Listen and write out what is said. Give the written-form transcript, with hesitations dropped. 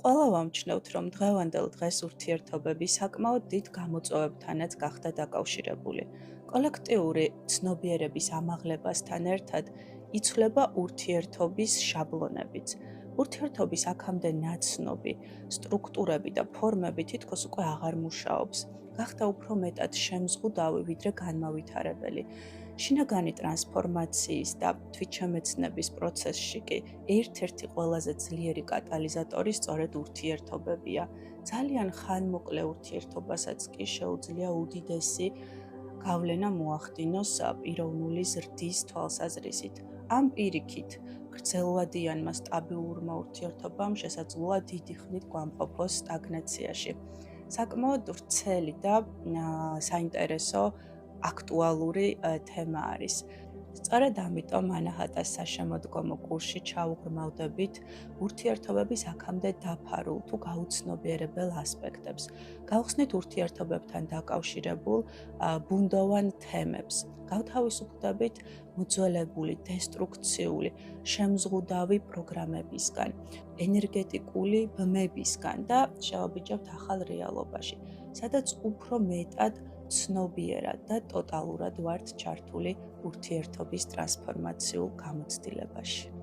ყველა ვამჩნევთ, რომ დღევანდელ დღეს ურთიერთობები საკმაოდ დიდ გამოწვევებთანაც გახდა დაკავშირებული. კოლექტიური ცნობიერების ამაღლებასთან ერთად იცვლება ურთიერთობის შაბლონებიც. ურთიერთობის აქამდე ნაცნობი სტრუქტურები და ფორმები თითქოს უკვე აღარ მუშაობს. გახდა უფრო მეტად შემზღუდავი, ვიდრე განმავითარებელი. შინაგანი ტრანსფორმაციის და თვითშემეცნების პროცესში კი ერთ-ერთი ყველაზე ძლიერი კატალიზატორი სწორედ ურთიერთობებია. ძალიან ხანმოკლე ურთიერთობასაც კი შეუძლია უდიდესი გავლენა მოახდინოს პიროვნული ზრდის თვალსაზრისით. ამ პირიქით, გრძელვადიანმა სტაბილურმა ურთიერთობამ შესაძლოა დიდი ხნით გვამყოფოს სტაგნაციაში. საკმაოდ ვრცელი და საინტერესო აქტუალური თემა არის. სწორედ ამიტომ ანაჰატას საშემოდგომო კურსში ჩაუღრმავდებით ურთიერთობების აქამდე დაფარულ თუ გაუცნობიერებელ ასპექტებს. გავხსნით ურთიერთობებთან დაკავშირებულ ბუნდოვან თემებს. გავთავისუფლდებით მოძველებული, დესტრუქციული, შემზღუდავი პროგრამებისგან, ენერგეტიკული ბმებისგან და შევაბიჯებთ ახალ რეალობაში, სადაც უფრო მეტად ცნობიერად და ტოტალურად ვართ ჩართული ურთიერთობის ტრანსფორმაციულ გამოცდილებაში.